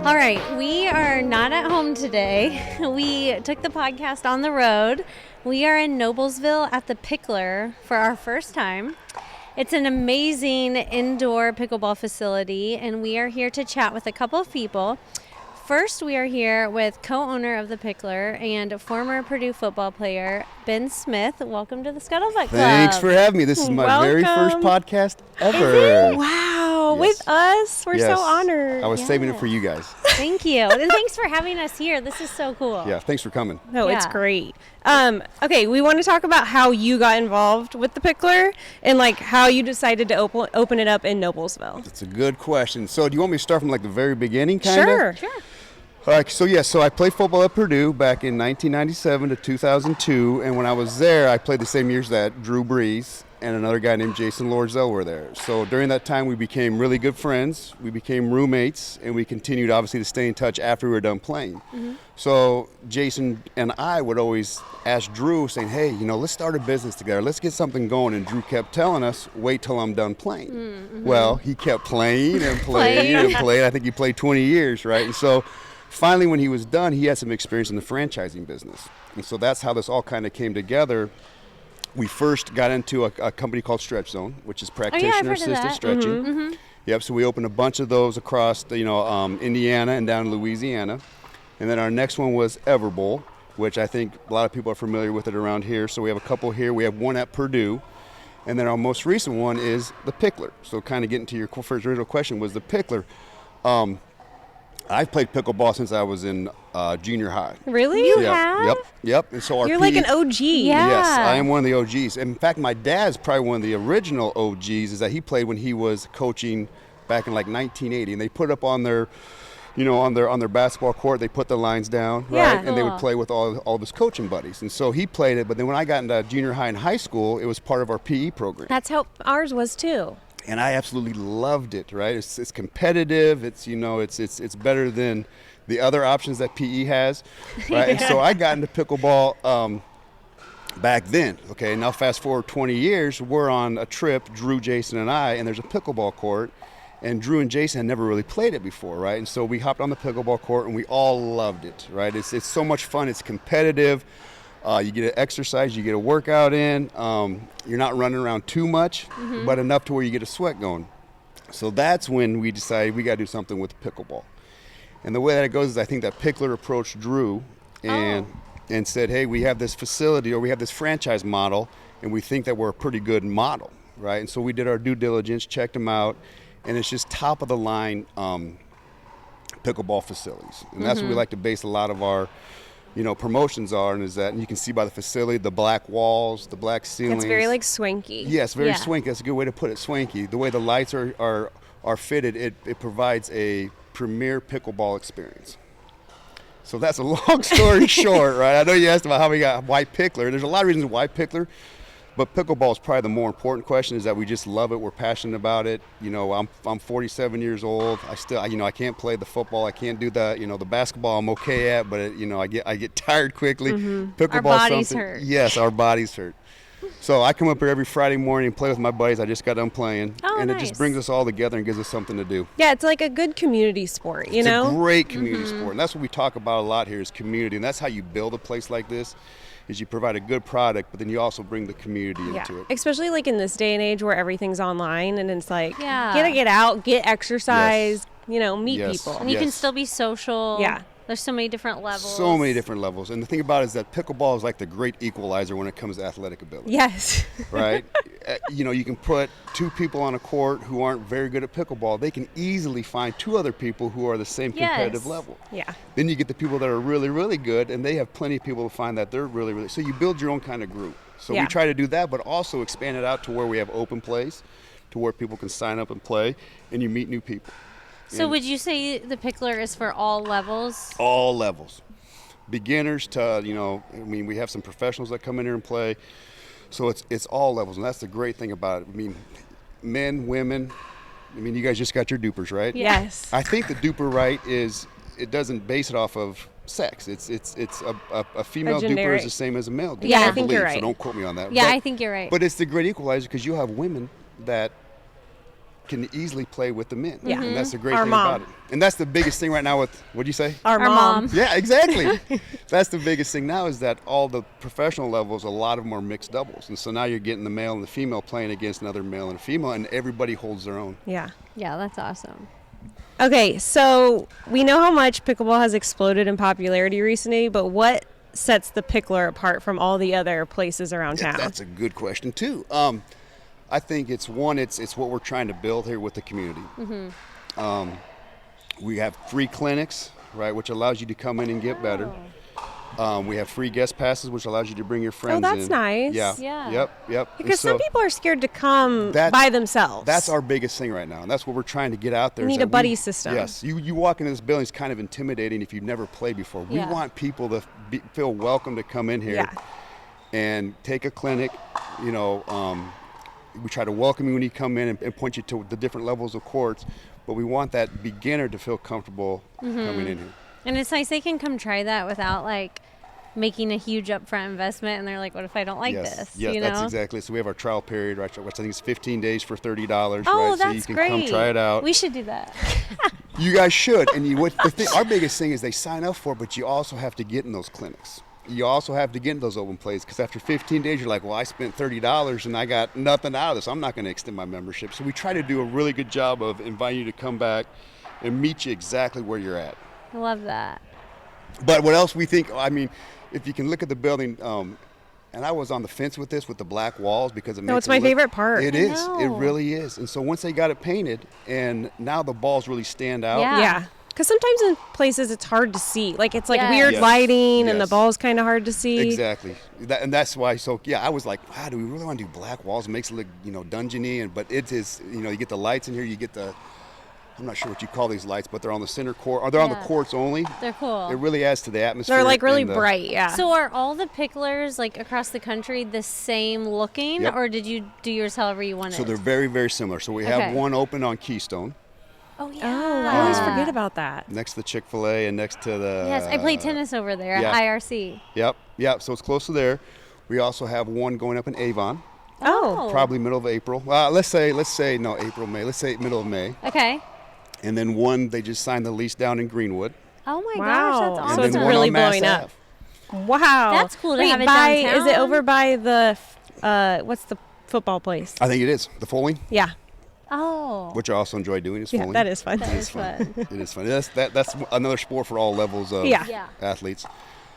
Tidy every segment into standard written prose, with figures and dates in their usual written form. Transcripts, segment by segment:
All right, we are not at home today. We took the podcast on the road. We are in Noblesville at the Picklr for our first time. It's an amazing indoor pickleball facility, and we are here to chat with a couple of people. First, we are here with co-owner of the Picklr and former Purdue football player, Ben Smith. Welcome to the Scuttlebutt Club. Thanks for having me. This is my very first podcast ever. Wow, Yes. with us? We're Yes. so honored. I was saving it for you guys. Thank you. And thanks for having us here. This is so cool. Yeah, thanks for coming. No, it's Yeah. great. Okay, we want to talk about how you got involved with the Picklr and like how you decided to open it up in Noblesville. It's a good question. So do you want me to start from like the very beginning kind of? Sure. All right, so I played football at Purdue back in 1997 to 2002, and when I was there, I played the same years that Drew Brees and another guy named Jason Lorzell were there. So during that time, we became really good friends. We became roommates, and we continued obviously to stay in touch after we were done playing. Mm-hmm. So Jason and I would always ask Drew, saying, hey, let's start a business together. Let's get something going. And Drew kept telling us, wait till I'm done playing. Mm-hmm. Well, he kept playing and playing and playing. I think he played 20 years, right? And so finally, when he was done, he had some experience in the franchising business. And so that's how this all kind of came together. We first got into a company called Stretch Zone, which is practitioner-assisted stretching. Mm-hmm. Yep, so we opened a bunch of those across Indiana and down in Louisiana. And then our next one was Everbowl, which I think a lot of people are familiar with it around here. So we have a couple here. We have one at Purdue. And then our most recent one is the Picklr. So kind of getting to your first original question was the Picklr. I've played pickleball since I was in junior high. Really? You have? Yep. And so our You're like an OG. Yeah. Yes, I am one of the OGs. In fact, my dad's probably one of the original OGs. Is that he played when he was coaching back in like 1980, and they put up on their, on their basketball court. They put the lines down, Yeah. right, and they would play with all of his coaching buddies. And so he played it. But then when I got into junior high and high school, it was part of our PE program. That's how ours was too. And I absolutely loved it, right? It's competitive. It's it's better than the other options that PE has, right? And so I got into pickleball back then. Okay, now fast forward 20 years, we're on a trip, Drew, Jason, and I, and there's a pickleball court, and Drew and Jason had never really played it before, right? And so we hopped on the pickleball court, and we all loved it, right? It's so much fun. It's competitive. You get an exercise, you get a workout in. You're not running around too much, but enough to where you get a sweat going. So that's when we decided we got to do something with pickleball. And the way that it goes is I think that Picklr approached Drew and said, hey, we have this facility or we have this franchise model, and we think that we're a pretty good model, right? And so we did our due diligence, checked them out, and it's just top of the line pickleball facilities. And that's what we like to base a lot of our promotions are, and you can see by the facility, the black walls, the black ceilings. It's very like swanky. Yes, very Yeah. swanky. That's a good way to put it, swanky. The way the lights are fitted, it provides a premier pickleball experience. So that's a long story short, right? I know you asked about how we got why Picklr. There's a lot of reasons why Picklr, but pickleball is probably the more important question. Is that we just love it. We're passionate about it. I'm 47 years old. I still, I can't play the football. I can't do the basketball. I'm okay at, but I get tired quickly. Pickleball, Our bodies hurt. Yes, our bodies hurt. So I come up here every Friday morning and play with my buddies. I just got done playing, and it just nice. brings us all together and gives us something to do. Yeah, it's like a good community sport, It's a great community sport, and that's what we talk about a lot here is community, and that's how you build a place like this. Is you provide a good product, but then you also bring the community into it. Especially like in this day and age where everything's online and it's like, Yeah. gotta get out, get exercise, meet Yes. people. And you can Yes. still be social. Yeah. There's so many different levels. So many different levels, and the thing about it is that pickleball is like the great equalizer when it comes to athletic ability. Yes. Right? You can put two people on a court who aren't very good at pickleball. They can easily find two other people who are the same competitive Yes. level. Yeah. Then you get the people that are really, really good, and they have plenty of people to find that they're really, really. So you build your own kind of group. So Yeah. we try to do that, but also expand it out to where we have open plays, to where people can sign up and play, and you meet new people. So And would you say the Picklr is for all levels? all levels, beginners to we have some professionals that come in here and play. So it's all levels, and that's the great thing about it. I mean, men, women. You guys just got your dupers, right? Yes. I think the duper right is it doesn't base it off of sex. It's a female duper generic. is the same as a male duper. Yeah, I think you're believe, right. So don't quote me on that. Yeah, But- I think you're right. But it's the great equalizer because you have women that can easily play with the men. Yeah. And that's the great Our thing mom. about it. And that's the biggest thing right now with, what'd you say? Our mom. Yeah, exactly. That's the biggest thing now is that all the professional levels, a lot of them are mixed doubles. And so now you're getting the male and the female playing against another male and a female, and everybody holds their own. Yeah. Yeah, that's awesome. Okay, so we know how much pickleball has exploded in popularity recently, but what sets the Picklr apart from all the other places around town? That's a good question, too. I think it's what we're trying to build here with the community. We have free clinics, right, which allows you to come in and get better. We have free guest passes, which allows you to bring your friends in. Oh, that's nice. Yeah. Yep. Because some people are scared to come by themselves. That's our biggest thing right now, and that's what we're trying to get out there. You need a buddy system. Yes. You walk into this building, it's kind of intimidating if you've never played before. We want people to feel welcome to come in here and take a clinic. We try to welcome you when you come in and point you to the different levels of courts, but we want that beginner to feel comfortable coming in here. And it's nice they can come try that without like making a huge upfront investment, and they're like, what if I don't like this? Yes, that's exactly. So we have our trial period, right, which I think is 15 days for $30, oh, right? that's so you can great. come try it out. We should do that. You guys should. And our biggest thing is they sign up for it, but you also have to get in those clinics. You also have to get in those open plays, because after 15 days, you're like, well, I spent $30 and I got nothing out of this. I'm not going to extend my membership. So we try to do a really good job of inviting you to come back and meet you exactly where you're at. I love that. But what else we think, I mean, if you can look at the building, and I was on the fence with this, with the black walls, because it makes it's my favorite part. It is. It really is. And so once they got it painted, and now the balls really stand out. Yeah. Because sometimes in places it's hard to see. Like it's like weird lighting and the ball's kind of hard to see. Exactly. And that's why, I was like, wow, do we really want to do black walls? It makes it look, dungeony. But it is, you get the lights in here, you get the, I'm not sure what you call these lights, but they're on the center court, or they're on the courts only. They're cool. It really adds to the atmosphere. They're like really bright, So are all the Picklrs like across the country the same looking, or did you do yours however you wanted? So they're very, very similar. So we have one open on Keystone. Oh, yeah. Oh, I always forget about that. Next to the Chick-fil-A and next to the... Yes, I play tennis over there at IRC. Yep. So it's close to there. We also have one going up in Avon. Oh. Probably middle of April. Let's say no, April, May. Let's say middle of May. Okay. And then one, they just signed the lease down in Greenwood. Oh my gosh, that's awesome. So it's really blowing up. Wow. That's cool to have it downtown. Is it over by the, what's the football place? I think it is. The Foaling. Yeah. Oh. Which I also enjoy doing is Foaling. That is fun. That is fun. It is fun. That's another sport for all levels of athletes.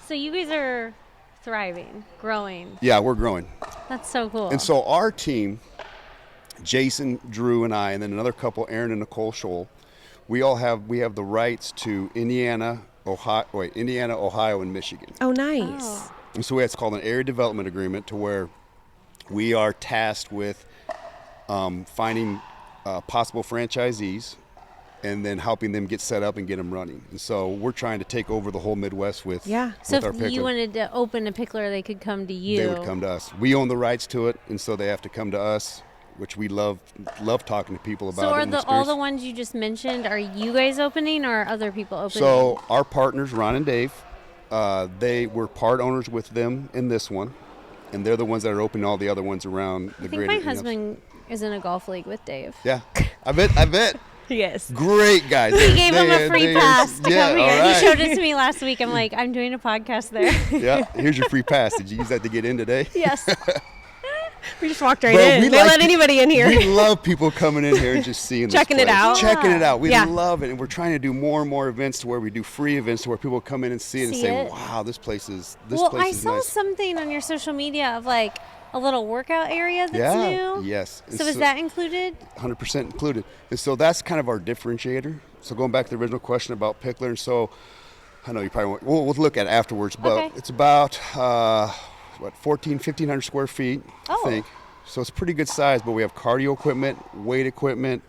So you guys are thriving, growing. Yeah, we're growing. That's so cool. And so our team, Jason, Drew, and I, and then another couple, Aaron and Nicole Scholl, we have the rights to Indiana, Ohio, and Michigan. Oh, nice. And so it's called an area development agreement, to where we are tasked with finding possible franchisees and then helping them get set up and get them running. And so we're trying to take over the whole Midwest with so our if Picklr. you wanted to open a Picklr, they could come to you. They would come to us. We own the rights to it, and so they have to come to us, which we love talking to people about. So are all the ones you just mentioned, are you guys opening or are other people opening? So our partners, Ron and Dave, they were part owners with them in this one, and they're the ones that are opening all the other ones around the greater. I think my husband is in a golf league with Dave. Yeah, I bet. Yes. Great guys. We gave him a free pass to come here. Right. He showed it to me last week. I'm like, I'm doing a podcast there. Yeah, here's your free pass. Did you use that to get in today? Yes. We just walked right in. They let anybody in here. We love people coming in here and just seeing Checking this place. it out. Checking it out. We love it. And we're trying to do more and more events to where we do free events to where people come in and see it and say, wow, this place is nice. Well, I saw something on your social media of like a little workout area that's new. Yes. So is that included? 100% included. And so that's kind of our differentiator. So going back to the original question about Picklr, and so I know you probably won't, we'll look at it afterwards, but it's about 1,500 square feet, I think. So it's pretty good size, but we have cardio equipment, weight equipment,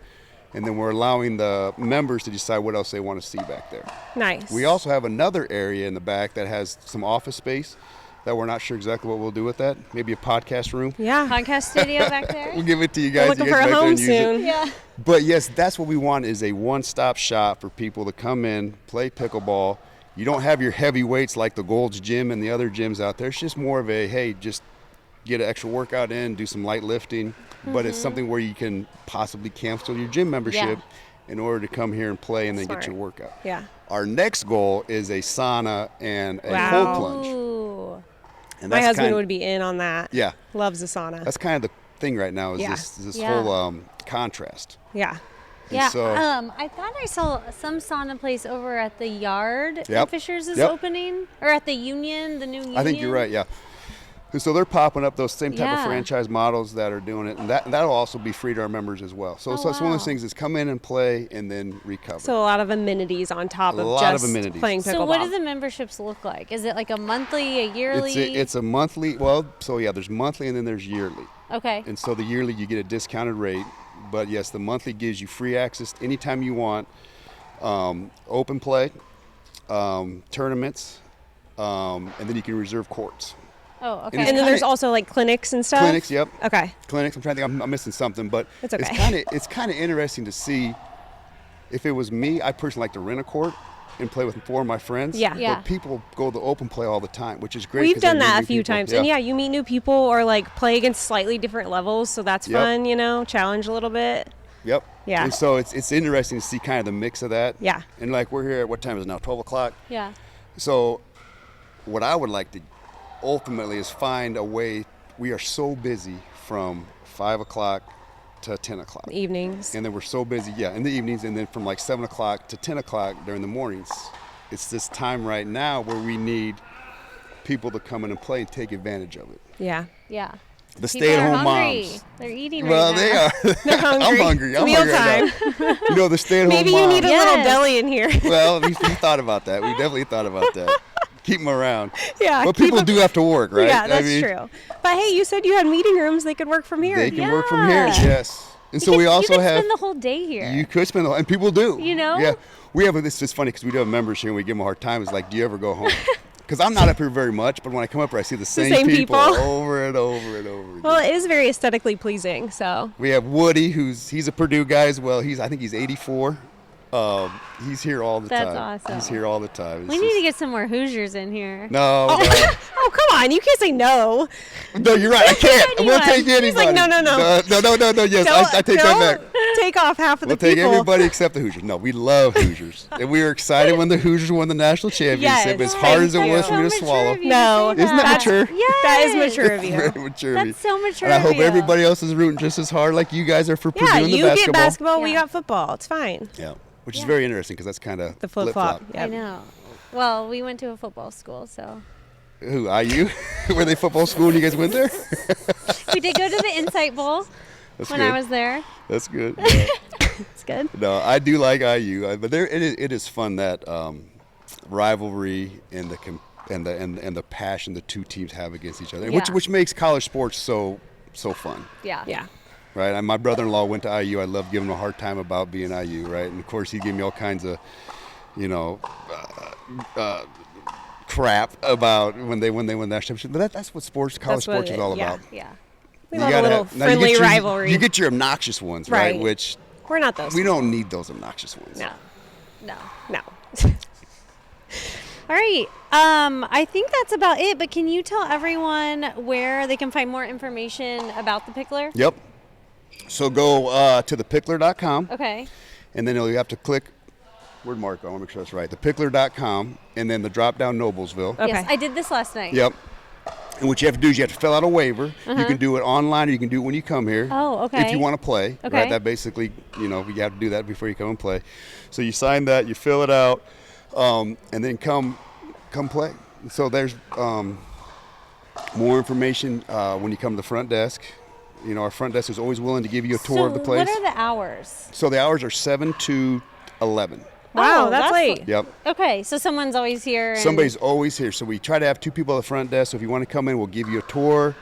and then we're allowing the members to decide what else they want to see back there. Nice. We also have another area in the back that has some office space that we're not sure exactly what we'll do with that. Maybe a podcast room. Yeah. Podcast studio back there. We'll give it to you guys. We're looking for a home soon. Yeah. But yes, that's what we want, is a one-stop shop for people to come in, play pickleball. You don't have your heavy weights like the Gold's Gym and the other gyms out there. It's just more of a, hey, just get an extra workout in, do some light lifting, but it's something where you can possibly cancel your gym membership in order to come here and play and then get your workout. Yeah. Our next goal is a sauna and a cold plunge. Ooh. And My husband would be in on that. Yeah. Loves the sauna. That's kind of the thing right now is this whole contrast. Yeah. Yeah, so, I thought I saw some sauna place over at the Yard in Fishers is opening, or at the Union, the new Union. I think you're right, yeah. And so they're popping up those same type of franchise models that are doing it, and that'll also be free to our members as well. So, so it's one of those things is come in and play and then recover. So a lot of amenities on top of just playing pickleball. So what do the memberships look like? Is it like a monthly, a yearly? It's a monthly. Well, so yeah, there's monthly and then there's yearly. Okay. And so the yearly you get a discounted rate. But yes, the monthly gives you free access anytime you want, open play, tournaments, and then you can reserve courts. Oh, okay. And then there's also like clinics and stuff? Clinics, yep. Okay. Clinics. I'm trying to think. I'm missing something, but it's okay. It's kind of interesting to see. If it was me, I personally like to rent a court and play with 4 of my friends. Yeah. But people go to open play all the time, which is great. We've done that a few times. Yeah. And you meet new people or like play against slightly different levels. So that's fun, challenge a little bit. Yep. Yeah. And so it's interesting to see kind of the mix of that. Yeah. And like we're here at what time is it now? 12 o'clock? Yeah. So what I would like to ultimately is find a way. We are so busy from 5 o'clock to 10 o'clock. Evenings. And then we're so busy, in the evenings, and then from like 7 o'clock to 10 o'clock during the mornings. It's this time right now where we need people to come in and play and take advantage of it. Yeah. Yeah. The stay-at-home moms. They're eating well, right they now. are. They're hungry. I'm hungry. I'm hungry right now. The stay-at-home moms. Maybe you need a little deli in here. Well, we thought about that. We definitely thought about that. Keep them around. Yeah. But people do have to work, right? Yeah, that's true. But hey, you said you had meeting rooms. They could work from here. They can work from here, yes. And so we also you could have. spend the whole day here. You could spend the whole, and people do. Yeah. We have this is funny because we do have members here and we give them a hard time. It's like, do you ever go home? Because I'm not up here very much, but when I come up here, I see the same people over and over and over again. Well, it is very aesthetically pleasing. So we have Woody, he's a Purdue guy as well. I think he's 84. He's here all the time. That's awesome. He's here all the time. We need to get some more Hoosiers in here. No. Oh, come on. You can't say no. No, you're right. I can't. We'll take anybody. He's like, no. No. Yes, I take that back. Take off half of the people. We'll take everybody except the Hoosiers. No, we love Hoosiers. And we were excited when the Hoosiers won the national championship, as hard as it was for me to swallow. No. Isn't that mature? Yes. That is mature of you. Very mature of you. That's so mature And I of hope you. everybody else is rooting just as hard like you guys are for Purdue in the you basketball. get basketball, we got football. It's fine. Yeah. Which is very interesting because that's kind of the flip-flop. I know. Well, we went to a football school, so. Who, IU? Were they football school and you guys went there? We did go to the Insight Bowl when I was there. That's good. Yeah. It's good. No, I do like IU, but it is fun that rivalry and the passion the two teams have against each other, which makes college sports so fun. Yeah. Yeah. Right, and my brother-in-law went to IU. I love giving him a hard time about being IU, right? And of course, he gave me all kinds of, crap about when they won the national championship. But that's what college sports is all about. Yeah. We love a little friendly rivalry. You get your obnoxious ones, right? Which we're not those. We don't need those obnoxious ones. No. All right. I think that's about it. But can you tell everyone where they can find more information about the Picklr? Yep. So go to thepicklr.com. Okay. And then you have to click. Where'd Mark go? I want to make sure that's right. Thepicklr.com, and then the drop down Noblesville. Okay. Yes, I did this last night. Yep. And what you have to do is you have to fill out a waiver. You can do it online, or you can do it when you come here. Oh, okay. If you want to play, okay. Right? That basically, you have to do that before you come and play. So you sign that, you fill it out, and then come play. So there's more information when you come to the front desk. Our front desk is always willing to give you a tour of the place. What are the hours? So the hours are 7 to 11. Wow, that's late. Yep. Okay, so someone's always here. Somebody's always here. So we try to have 2 people at the front desk. So if you want to come in, we'll give you a tour.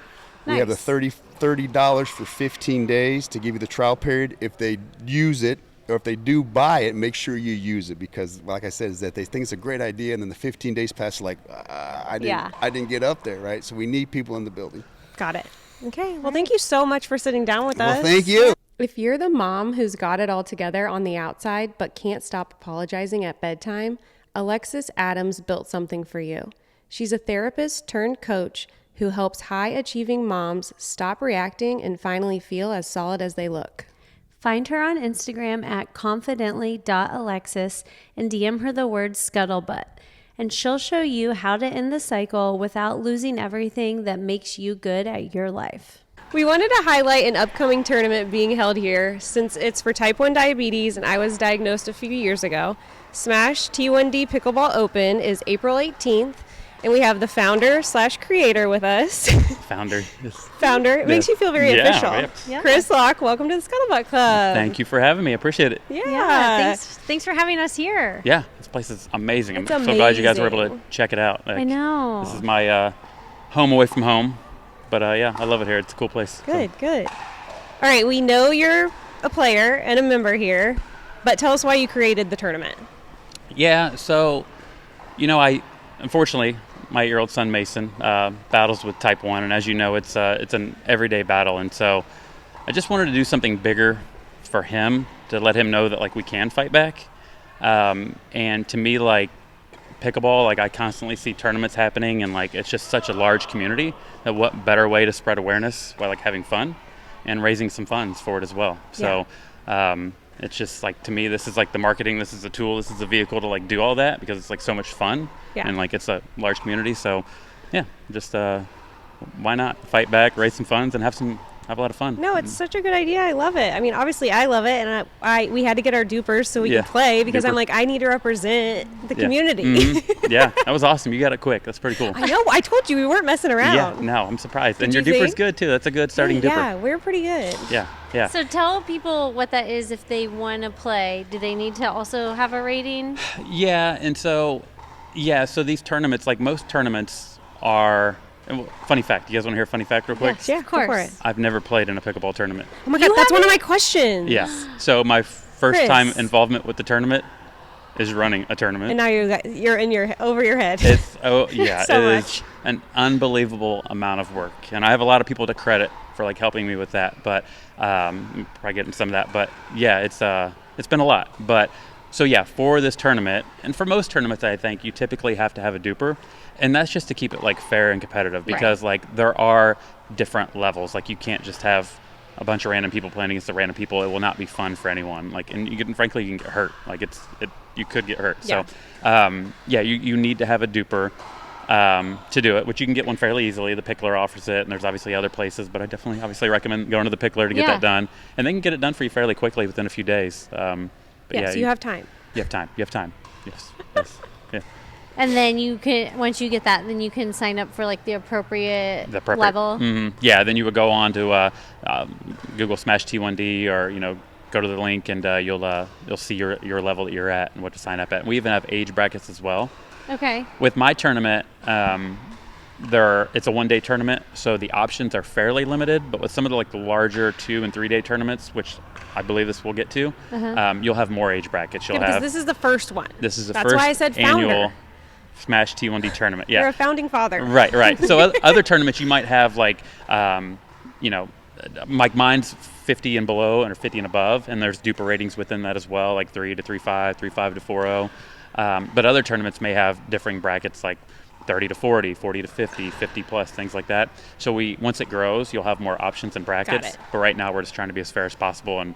Nice. We have the $30 for 15 days to give you the trial period. If they use it, or if they do buy it, make sure you use it, because like I said, is that they think it's a great idea, and then the 15 days pass, like I didn't get up there, right? So we need people in the building. Got it. Okay. Well, thank you so much for sitting down with us. Well, thank you. If you're the mom who's got it all together on the outside but can't stop apologizing at bedtime, Alexis Adams built something for you. She's a therapist turned coach who helps high-achieving moms stop reacting and finally feel as solid as they look. Find her on Instagram at confidently.alexis and DM her the word scuttlebutt. And she'll show you how to end the cycle without losing everything that makes you good at your life. We wanted to highlight an upcoming tournament being held here since it's for type 1 diabetes and I was diagnosed a few years ago. Smash T1D Pickleball Open is April 18th, and we have the founder/creator with us. Founder. Founder. It makes you feel very official. Yeah. Chris Locke, welcome to the Scuttlebutt Club. Thank you for having me. I appreciate it. Yeah. Thanks for having us here. Yeah, this place is amazing. It's I'm so glad you guys were able amazing. to check it out. I know. This is my home away from home. But yeah, I love it here. It's a cool place. Good. All right, we know you're a player and a member here, but tell us why you created the tournament. Yeah, so, I unfortunately, my 8-year-old son Mason battles with type 1, and as you know, it's an everyday battle, and so I just wanted to do something bigger for him to let him know that we can fight back. And to me, pickleball, I constantly see tournaments happening, and it's just such a large community that what better way to spread awareness while having fun and raising some funds for it as well. So it's just to me, this is the marketing, this is a tool, this is a vehicle to do all that because it's so much fun and it's a large community. So yeah, just why not fight back, raise some funds, and have a lot of fun. No, it's such a good idea. I love it. I mean, obviously I love it, and we had to get our dupers so we could play because I'm I need to represent the community. Mm-hmm. Yeah, that was awesome. You got it quick. That's pretty cool. I know. I told you we weren't messing around. Yeah, no, I'm surprised. And Did your you duper's think? good too. That's a good starting duper. Yeah, we're pretty good. Yeah. So tell people what that is if they want to play. Do they need to also have a rating? Yeah, and so these tournaments, most tournaments are. Funny fact. You guys want to hear a funny fact real quick? Yeah, of course. Go for it. I've never played in a pickleball tournament. Oh my God, that's one of my questions. Yeah. So my first Chris. time involvement with the tournament is running a tournament. And now you're over your head. It's So it is much. an unbelievable amount of work, and I have a lot of people to credit for helping me with that. But probably getting some of that. But yeah, it's been a lot. But so yeah, for this tournament, and for most tournaments, I think you typically have to have a duper. And that's just to keep it fair and competitive because there are different levels. You can't just have a bunch of random people playing against the random people. It will not be fun for anyone. And you can get hurt. You could get hurt. Yeah. So you need to have a duper to do it, which you can get one fairly easily. The Picklr offers it, and there's obviously other places, but I definitely obviously recommend going to the Picklr to get that done. And they can get it done for you fairly quickly within a few days. So you have time. You have time. Yes. Yeah. And then you can, once you get that, then you can sign up for the appropriate level. Mm-hmm. Yeah, then you would go on to Google Smash T1D or go to the link and you'll see your level that you're at and what to sign up at. We even have age brackets as well. Okay. With my tournament, it's a one-day tournament, so the options are fairly limited. But with some of the larger 2- and 3-day tournaments, which I believe this will get to, you'll have more age brackets. Because this is the first one. This is the That's first why I said founder. annual Smash T1D tournament. Yeah. You're a founding father. Right. So other tournaments you might have mine's 50 and below or 50 and above, and there's duper ratings within that as well, 3 to 3.5, 3.5 to 4.0. But other tournaments may have differing brackets 30 to 40, 40 to 50, 50 plus, things like that. So once it grows, you'll have more options and brackets. But right now we're just trying to be as fair as possible and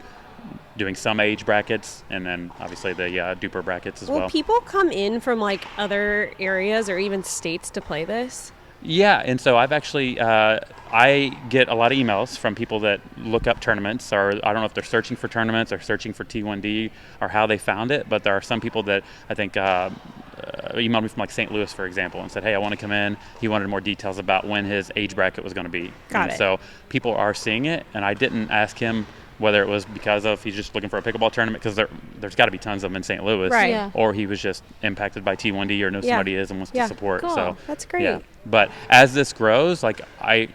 doing some age brackets and then obviously the duper brackets as well. Will people come in from other areas or even states to play this? Yeah, and so I've actually, I get a lot of emails from people that look up tournaments, or I don't know if they're searching for tournaments or searching for T1D or how they found it, but there are some people that I think emailed me from St. Louis, for example, and said, hey, I want to come in. He wanted more details about when his age bracket was going to be. Got it. So people are seeing it, and I didn't ask him whether it was because of he's just looking for a pickleball tournament, because there's got to be tons of them in St. Louis, right. Yeah. Or he was just impacted by T1D or knows somebody is and wants to support. Cool. So that's great. Yeah. But as this grows, I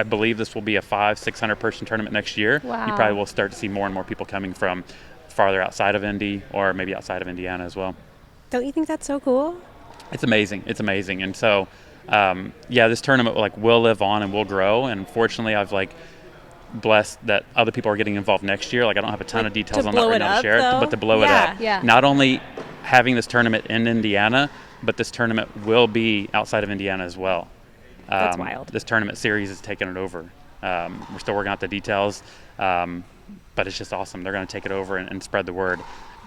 believe this will be a 500-600 person tournament next year. Wow. You probably will start to see more and more people coming from farther outside of Indy or maybe outside of Indiana as well. Don't you think that's so cool? It's amazing. And so, this tournament will live on and will grow. And fortunately, I've blessed that other people are getting involved next year. I don't have a ton of details on that right now to share, but to blow it up. Yeah. Not only having this tournament in Indiana, but this tournament will be outside of Indiana as well. That's wild. This tournament series is taking it over. We're still working out the details, but it's just awesome. They're going to take it over and spread the word.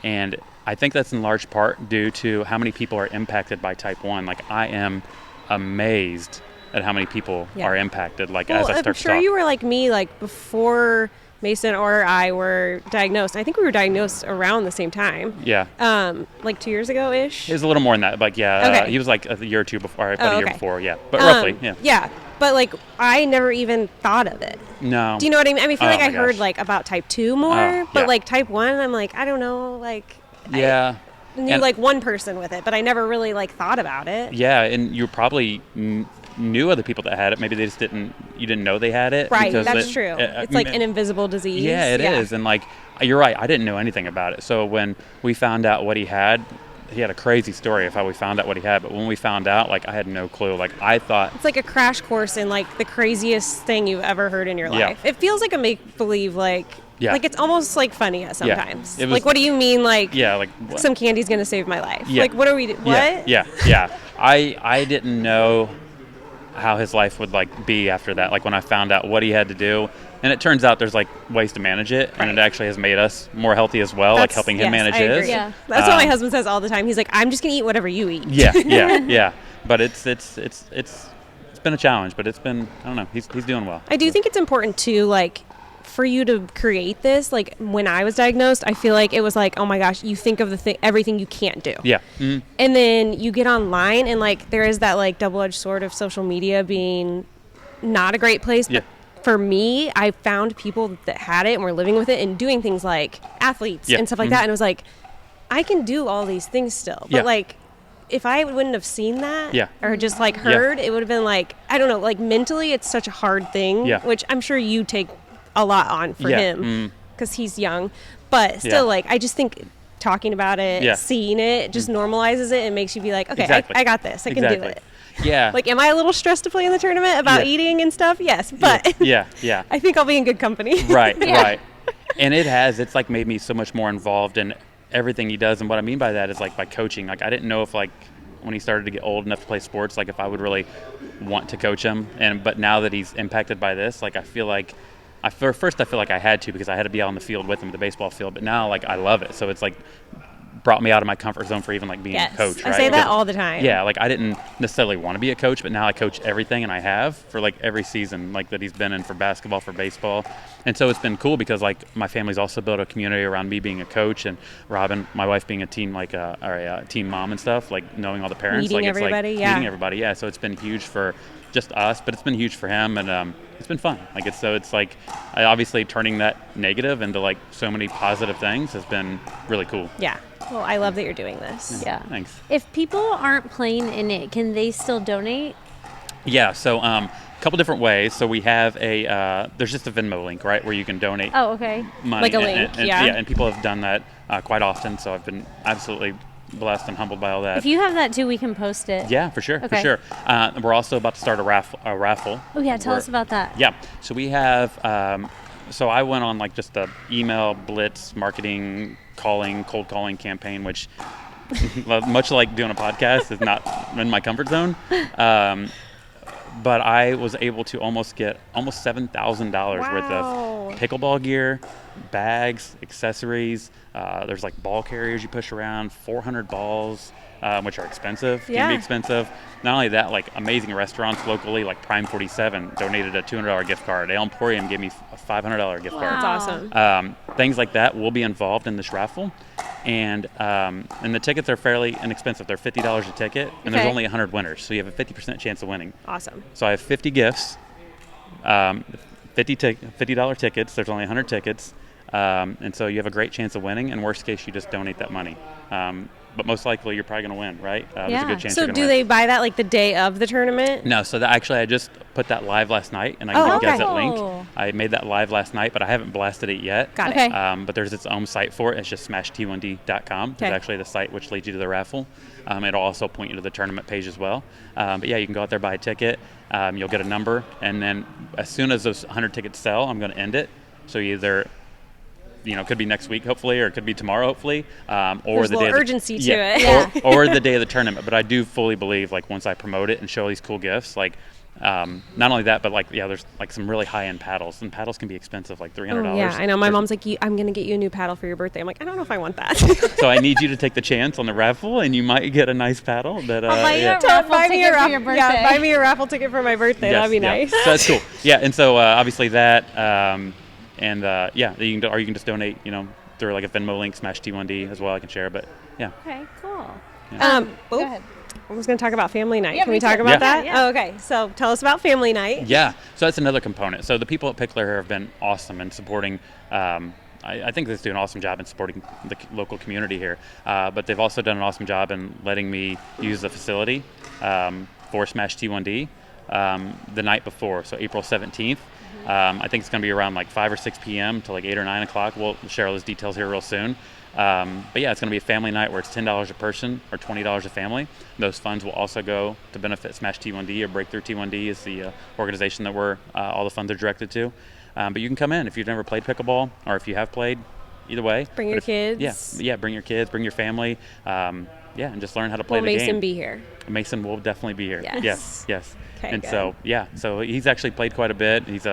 And I think that's in large part due to how many people are impacted by type 1. Like, I am amazed at how many people are impacted. Like, as I start to talk. I'm sure you were like me, like before Mason or I were diagnosed. I think we were diagnosed around the same time. Yeah. Like 2 years ago-ish. It was a little more than that. Like, yeah, Okay. he was like a year or two before, about a year before, yeah. But roughly, yeah. Yeah, but like I never even thought of it. No. Do you know what I mean? I feel like I heard gosh. like about type 2 more, but yeah. like type 1, I'm like, I don't know, like Yeah. I knew like one person with it, but I never really like thought about it. Yeah, and you probably knew other people that had it. Maybe they just didn't. You didn't know they had it. Right, because that's true. It's like an invisible disease. Yeah, it is. And like, you're right. I didn't know anything about it. So when we found out what he had a crazy story of how we found out what he had. But when we found out, like, I had no clue. Like, I thought it's like a crash course in like the craziest thing you've ever heard in your life. Yeah. It feels like a make believe, like. Yeah. Like, it's almost, like, funny sometimes. It was, like, what do you mean, like, what? Some candy's going to save my life? Yeah. Like, what are we, what? Yeah. I didn't know how his life would, like, be after that, like, when I found out what he had to do. And it turns out there's, like, ways to manage it, and it actually has made us more healthy as well, like, helping him manage his. Yeah. That's what my husband says all the time. He's like, I'm just going to eat whatever you eat. Yeah. But it's been a challenge, but it's been, I don't know, he's doing well. I do think it's important, too, like, for you to create this, like when I was diagnosed, I feel like it was like, oh my gosh, you think of everything you can't do. Yeah. Mm-hmm. And then you get online and like there is that like double-edged sword of social media being not a great place. But for me, I found people that had it and were living with it and doing things like athletes and stuff like that. And it was like, I can do all these things still. But like, if I wouldn't have seen that or just like heard, it would have been like, I don't know, like mentally it's such a hard thing, which I'm sure you take a lot on for him because he's young, but still like I just think talking about it, seeing it just normalizes it and makes you be like, okay, I got this, I can do it. Like, am I a little stressed to play in the tournament about eating and stuff? Yes, but I think I'll be in good company. Right. And it's like made me so much more involved in everything he does. And what I mean by that is like by coaching, like I didn't know if like when he started to get old enough to play sports, like if I would really want to coach him. But now that he's impacted by this, like I feel like I feel like I had to because I had to be out on the field with him, the baseball field. But now, like, I love it. So it's like brought me out of my comfort zone for even like being a coach. Right? I say that all the time. Yeah, like I didn't necessarily want to be a coach, but now I coach everything, and I have for like every season like that he's been in for basketball, for baseball, and so it's been cool because like my family's also built a community around me being a coach, and Robin, my wife, being a team like a team mom and stuff, like knowing all the parents, meeting like it's everybody, like meeting everybody, yeah. So it's been huge for just us, but it's been huge for him, and it's been fun. Like it's like obviously turning that negative into like so many positive things has been really cool. Yeah. Well, I love that you're doing this. Yeah. Thanks. If people aren't playing in it, can they still donate? Yeah. So a couple different ways. So we have there's just a Venmo link, right, where you can donate. Oh, okay. Money. Like a link, yeah. And people have done that quite often. So I've been absolutely blessed and humbled by all that. If you have that too, we can post it. Yeah, for sure. Okay. For sure. We're also about to start a raffle. Oh yeah, tell us about that. Yeah. So we have. So I went on like just a email blitz marketing cold calling campaign, which much like doing a podcast is not in my comfort zone. But I was able to get almost $7,000 worth of pickleball gear, bags, accessories. There's like ball carriers you push around, 400 balls, which are expensive, can be expensive. Not only that, like amazing restaurants locally, like Prime 47 donated a $200 gift card. Ale Emporium gave me a $500 gift card. That's awesome. Things like that will be involved in this raffle. And the tickets are fairly inexpensive. They're $50 a ticket, and there's only 100 winners, so you have a 50% chance of winning. Awesome. So I have 50 gifts, $50 tickets. There's only 100 tickets, and so you have a great chance of winning. And worst case, you just donate that money. But most likely, you're probably going to win, right? There's a good chance so you're going to win. So do they buy that like the day of the tournament? No. So actually, I just put that live last night, and I can give you guys that link. I made that live last night, but I haven't blasted it yet. Got it. But there's its own site for it. It's just SmashT1D.com. It's actually the site which leads you to the raffle. It'll also point you to the tournament page as well. But yeah, you can go out there, buy a ticket. You'll get a number, and then as soon as those 100 tickets sell, I'm going to end it. So either it could be next week, hopefully, or it could be tomorrow, hopefully, or There's the a day little of urgency to it. or the day of the tournament. But I do fully believe, like, once I promote it and show these cool gifts, like, Not only that, but like there's like some really high end paddles, and paddles can be expensive, like $300. Oh, yeah, I know. My mom's like, I'm going to get you a new paddle for your birthday. I'm like, I don't know if I want that. So I need you to take the chance on the raffle, and you might get a nice paddle. That I'll buy you a raffle ticket for your birthday. Yeah, buy me a raffle ticket for my birthday. Yes, That'd be nice. So that's cool. Yeah, and so obviously that, you can just donate, through like a Venmo link, Smash T1D as well. I can share, but yeah. Okay, cool. Yeah. Go ahead. I was going to talk about family night. Yeah, Can we talk about that? Yeah. Oh, okay. So tell us about family night. Yeah, so that's another component. So the people at Picklr here have been awesome in supporting. I think they do an awesome job in supporting the local community here, but they've also done an awesome job in letting me use the facility for Smash T1D the night before, so April 17th. I think it's going to be around like 5 or 6 p.m. to like 8 or 9 o'clock. We'll share all those details here real soon. But yeah, it's going to be a family night where it's $10 a person or $20 a family. Those funds will also go to benefit Smash T1D, or Breakthrough T1D is the organization that all the funds are directed to. But you can come in if you've never played pickleball, or if you have played, either way. Bring your kids. Yeah, bring your kids, bring your family. And just learn how to play Will the game. Mason be here? Mason will definitely be here. Yes. Yes. Okay, and good. so he's actually played quite a bit. He's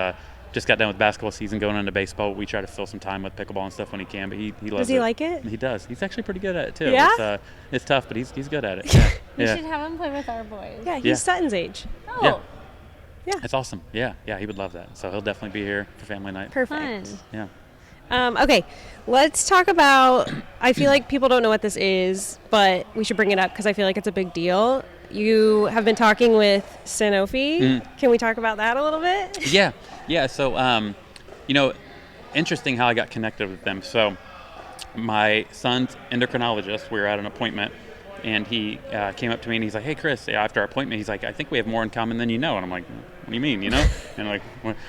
just got done with basketball season, going into baseball. We try to fill some time with pickleball and stuff when he can, but he loves it. Does he like it? He does. He's actually pretty good at it too. Yeah? It's tough, but he's good at it. Yeah. We Yeah. should have him play with our boys. Yeah, he's Yeah. Sutton's age. Oh, Yeah. Yeah. It's awesome. Yeah, he would love that. So he'll definitely be here for family night. Perfect. fun. Yeah. Okay, let's talk about, I feel like people don't know what this is, but we should bring it up because I feel like it's a big deal. You have been talking with Sanofi. Can we talk about that a little bit? Yeah. So, interesting how I got connected with them. So my son's endocrinologist, we were at an appointment, and he came up to me and he's like, "Hey, Chris," after our appointment, he's like, "I think we have more in common than you know." And I'm like, "What do you mean, And like,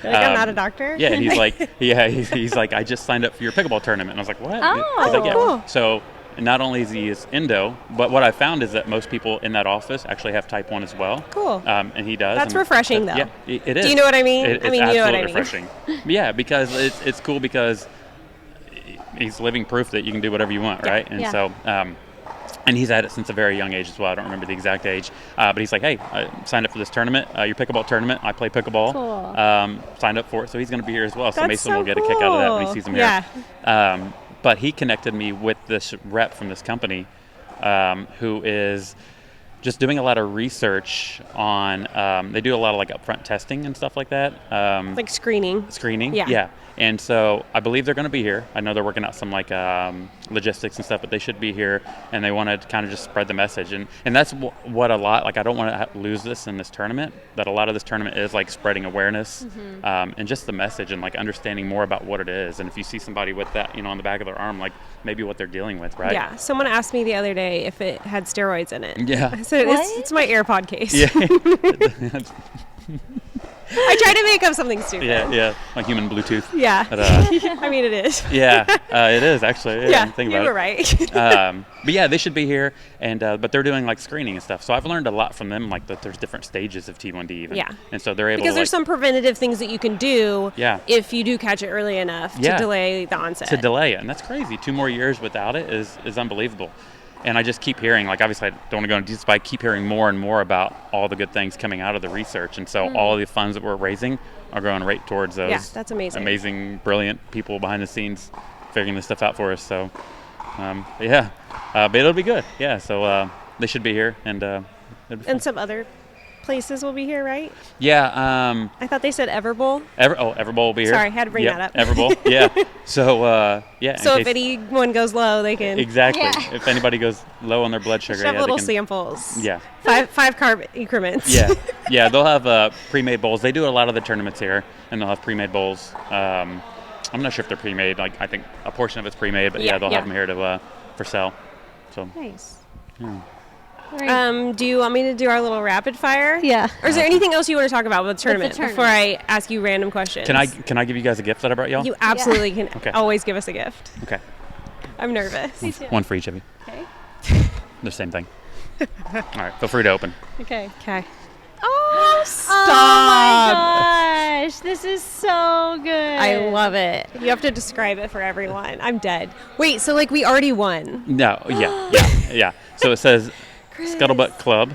I'm not a doctor? Yeah, and he's like, he's like, "I just signed up for your pickleball tournament." And I was like, "What?" Oh, He's like, "Yeah." cool. So not only is he endo, but what I found is that most people in that office actually have type 1 as well. Cool. And he does. That's And refreshing, though. Yeah, it is. Do you know what I mean? It's I mean, you know what I absolutely mean. refreshing. Yeah, because it's cool because he's living proof that you can do whatever you want, right? And Yeah. so, and he's had it since a very young age as well. I don't remember the exact age, but he's like, "Hey, I signed up for this tournament, your pickleball tournament. I play pickleball. Cool. Signed up for it, so he's going to be here as well. So That's Mason so will get a kick out of that when he cool. sees him Yeah. here. But he connected me with this rep from this company, who is just doing a lot of research on. They do a lot of like upfront testing and stuff like that. Like screening. Screening. Yeah. And so I believe they're going to be here. I know they're working out some like logistics and stuff, but they should be here, and they want to kind of just spread the message. And that's what a lot, like I don't want to lose this in this tournament, that a lot of this tournament is like spreading awareness and just the message and like understanding more about what it is. And if you see somebody with that, on the back of their arm, like maybe what they're dealing with, right? Yeah. Someone asked me the other day if it had steroids in it. Yeah. So What? it's my AirPod case. Yeah. I tried to make up something stupid. yeah. Like human Bluetooth. Yeah. But, I mean, it is. yeah, it is actually. Yeah, think you about were it. right. But yeah, they should be here, and but they're doing like screening and stuff. So I've learned a lot from them, like that there's different stages of T1D even. Yeah. And so they're able Because to there's some preventative things that you can do Yeah. if you do catch it early enough to Yeah. delay the onset. to delay it, and that's crazy. 2 more years without it is unbelievable. And I just keep hearing, like obviously I don't want to go into details, but I keep hearing more and more about all the good things coming out of the research. And so all of the funds that we're raising are going right towards those Yeah, that's amazing. amazing, brilliant people behind the scenes figuring this stuff out for us. So, but it'll be good. Yeah, so they should be here. And it'll be fun. And some other places will be here, right? Yeah. I thought they said Everbowl. Everbowl will be here. Sorry, had to bring Yep, that up. Everbowl, yeah. So, yeah. in So if case- anyone goes low, they can Exactly. Yeah. If anybody goes low on their blood sugar, just have yeah, little they can, samples. Yeah. Five carb increments. Yeah, they'll have pre-made bowls. They do a lot of the tournaments here, and they'll have pre-made bowls. I'm not sure if they're pre-made. Like I think a portion of it's pre-made, but yeah, they'll have them here to for sale. So Nice. yeah. Do you want me to do our little rapid fire? Yeah. Or is there anything else you want to talk about with the tournament, tournament. before I ask you random questions? Can I give you guys a gift that I brought y'all? You absolutely can Okay. always give us a gift. Okay. I'm nervous. One for each of you. Okay. The same thing. All right. Feel free to open. Okay. Okay. Oh, Stop. Oh my gosh. This is so good. I love it. You have to describe it for everyone. I'm dead. Wait, so like we already won. No. Yeah. So it says Scuttlebutt Club.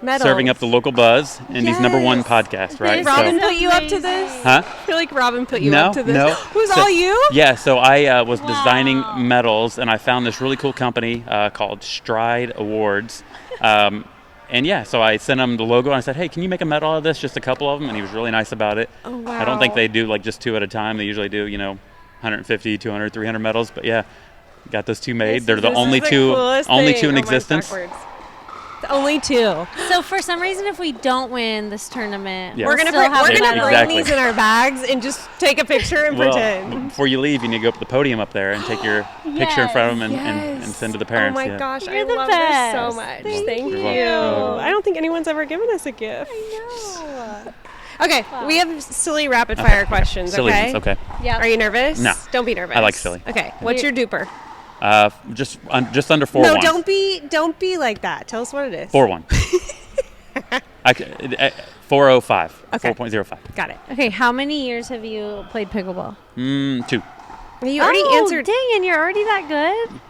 Medals. serving up the local buzz, Indy's #1 podcast, right? Did Robin So- put you up to this? Huh? I feel like Robin put you No, up to this. no. It was So- all you? Yeah, so I was Wow. designing medals, and I found this really cool company called Stride Awards. And yeah, so I sent him the logo, and I said, hey, can you make a medal out of this? Just a couple of them, and he was really nice about it. Oh, wow. I don't think they do like just 2 at a time. They usually do, 150, 200, 300 medals. But yeah, got those 2 made. They're the This only is the two, coolest only thing. 2 in Oh, mine's existence. backwards. The only 2. So for some reason, if we don't win this tournament, Yeah. we're We're gonna gonna have bring Exactly. these in our bags and just take a picture and Well, pretend. before you leave, you need to go up to the podium up there and take your picture in front of them and send to the parents. Oh my yeah. gosh, You're I the love this so best. much. Thank Thank you. you. You're welcome. I don't think anyone's ever given us a gift. I know. Okay, we have silly rapid fire questions. Silly okay. ones, okay. Yeah. Are you nervous? No. Don't be nervous. I like silly. Okay. What's your duper? Just under 4-1. No, don't be like that. Tell us what it is. 4-1. 405. Okay. 4.05. Got it. Okay, how many years have you played pickleball? 2. You already oh, answered. Dang, and you're already that good?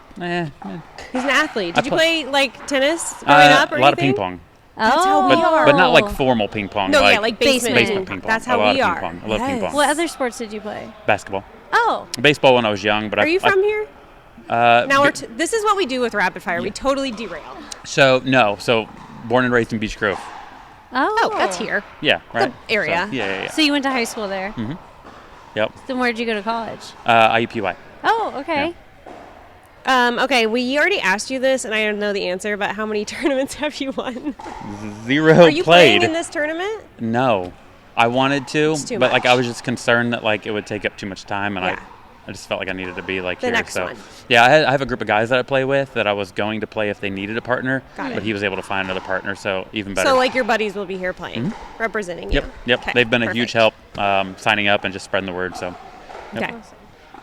He's an athlete. Did you play- play like tennis growing up or a lot of anything? ping pong, That's how Oh. we but, are. but not like formal ping pong. No, like yeah, like basement. basement ping pong. That's A how lot we of are. ping pong. I love ping pong. What other sports did you play? Basketball, Oh. baseball when I was young. But Are you from here? Now now this is what we do with rapid fire. We totally derail. so born and raised in Beech Grove. Oh, that's here. Yeah, right. area. So, yeah. So you went to high school there? Yep. Then where'd you go to college? IUPUI. Oh, okay. Okay, we already asked you this, and I know the answer. But how many tournaments have you won? 0 Are you played. playing in this tournament? No, I wanted to, It's too but like much. I was just concerned that like it would take up too much time, and Yeah. I just felt like I needed to be like The here. next so one. yeah, I have a group of guys that I play with that I was going to play if they needed a partner, Got it. but he was able to find another partner, so even better. So like your buddies will be here playing, representing yep, you. yep. Okay, They've been a huge perfect. help signing up and just spreading the word. So Okay.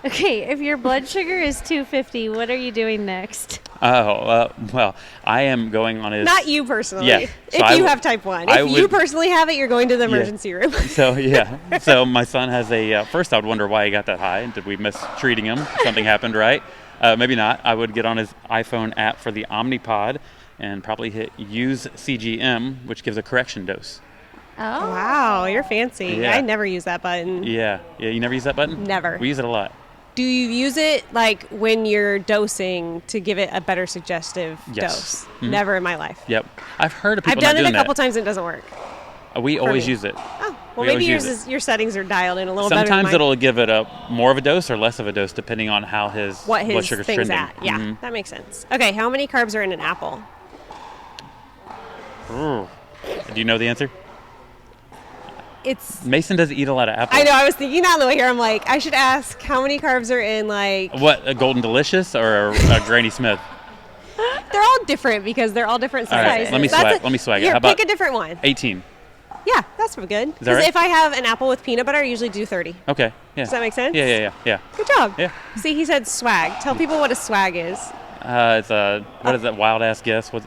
Okay, if your blood sugar is 250, what are you doing next? well, I am going on his. Not you personally. Yeah, so If I you would- have type 1. I If you would- personally have it, you're going to the emergency room. So yeah, so my son has a. First, I would wonder why he got that high. Did we mistreating him? Something happened, right? Maybe not. I would get on his iPhone app for the Omnipod and probably hit use CGM, which gives a correction dose. Oh. Wow, you're fancy. Yeah. I never use that button. Yeah. You never use that button? Never. We use it a lot. Do you use it like when you're dosing to give it a better suggestive Yes. dose? Mhm. Never in my life. Yep. I've heard of people I've done not it a doing couple that. times and it doesn't work. We always me. use it. Oh, well, We maybe always yours use is your settings are dialed in a little better than Sometimes mine. it'll give it a more of a dose or less of a dose depending on how his what blood his sugar's thing's trending. at. Yeah, Mhm. that makes sense. Okay, how many carbs are in an apple? Do you know the answer? It's. Mason doesn't eat a lot of apples. I know. I was thinking on the way here. I'm like, I should ask how many carbs are in like. What, a Golden Delicious or a Granny Smith? They're all different because they're all different All sizes. right, let me That's swag- a- let me swag it. Here, How about- pick a different one. 18. Yeah, that's good. that Because right? if I have an apple with peanut butter, I usually do 30. Okay. Yeah. Does that make sense? Yeah. Good job. Yeah. See, he said swag. Tell people what a swag is. It's a what is that wild ass guess? What's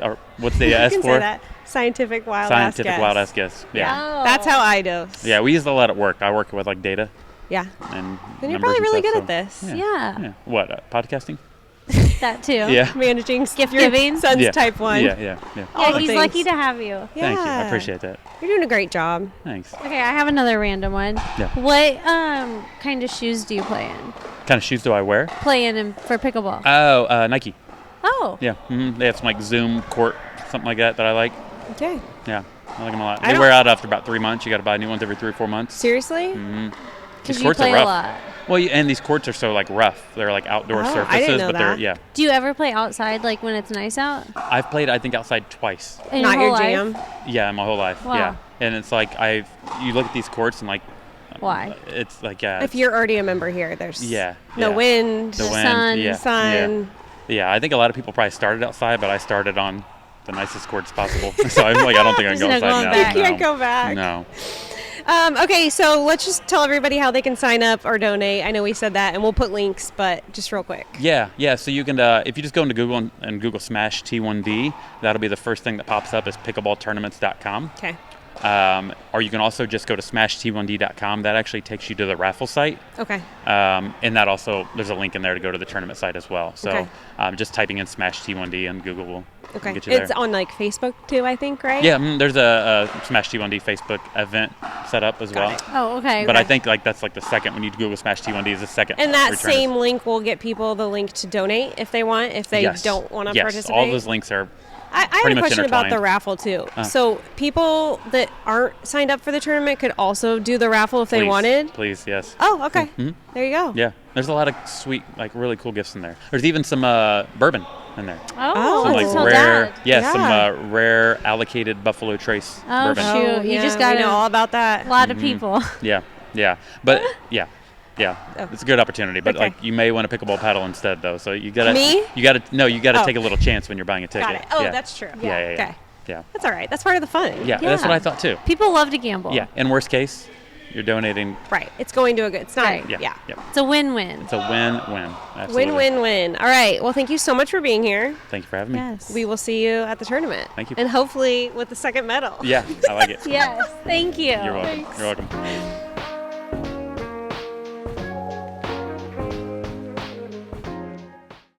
the S You can for? say that. Scientific wild Scientific ass guess. wild ass guess. Yeah. Oh. That's how I dose. Yeah, we use it a lot at work. I work with like data Yeah. and Then you're numbers probably and really stuff, good at so- this. Yeah. What, podcasting? That too. Yeah. Managing Gift your giving? son's Yeah. type 1. Yeah. All Yeah, the he's things. lucky to have you. Yeah. Thank you. I appreciate that. You're doing a great job. Thanks. Okay, I have another random one. Yeah. What kind of shoes do you play in? What kind of shoes do I wear? Play in for pickleball? Nike. Oh. Yeah. They have some like Zoom court, something like that I like. Okay. Yeah. I like them a lot. I They don't- wear out after about 3 months. You got to buy new ones every 3 or 4 months. Seriously? Mm-hmm. Because These you courts play are a rough. lot. Well, and these courts are so like rough. They're like outdoor Oh, I surfaces, didn't know but they're that. Do you ever play outside, like when it's nice out? I've played I think outside twice. In Not your your whole jam. life? Yeah, my whole life. Wow. Yeah, and it's like you look at these courts and like Why? it's like If you're already a member here, there's Yeah, no yeah. wind, the The wind, sun. yeah, sun. yeah. I think a lot of people probably started outside, but I started on the nicest courts possible. So I'm like, I don't think I can go There's no outside going now. back. You No. can't go back. No. Okay, so let's just tell everybody how they can sign up or donate. I know we said that, and we'll put links, but just real quick. Yeah. So you can, if you just go into Google and Google Smash T1D, that'll be the first thing that pops up is pickleballtournaments.com. Okay. Or you can also just go to smasht1d.com. That actually takes you to the raffle site. Okay. And that also, there's a link in there to go to the tournament site as well. So Okay. just typing in Smash T1D and Google will Okay. get you there. It's on like Facebook too, I think, right? Yeah, there's a Smash T1D Facebook event set up as well. Oh, okay. But I think like that's like the second, when you Google Smash T1D, is the second. And that return. same link will get people the link to donate if they want, if they Yes. don't want to Yes, participate. all those links are I have pretty a much question about the intertwined. raffle too. So people that aren't signed up for the tournament could also do the raffle if they Please, wanted? Please, yes. Oh, okay. There you go. Yeah, there's a lot of sweet, like really cool gifts in there. There's even some bourbon in there. Oh, Some Oh, like so rare, bad. yeah, some Yeah. rare allocated Buffalo Trace Oh, bourbon. shoot. You just got we know all about that. a lot of people. Yeah, but yeah. It's a good opportunity, but Okay. like you may want a pickleball paddle instead though. So you gotta Me? You gotta Oh. take a little chance when you're buying a ticket. Got it. Oh, yeah. that's true. Yeah. Okay. Yeah. That's all right. That's part of the fun. Yeah, that's what Yeah. I thought too. People love to gamble. Yeah, in worst case, you're donating. Right. It's going to a good. It's not. Right. Yeah, It's a win-win. It's a win-win. Absolutely. Win-win-win. All right. Well, thank you so much for being here. Thank you for having me. Yes. We will see you at the tournament. Thank you. And hopefully with the second medal. Yeah, I like it. Yes. Thank you. You're welcome. You're welcome.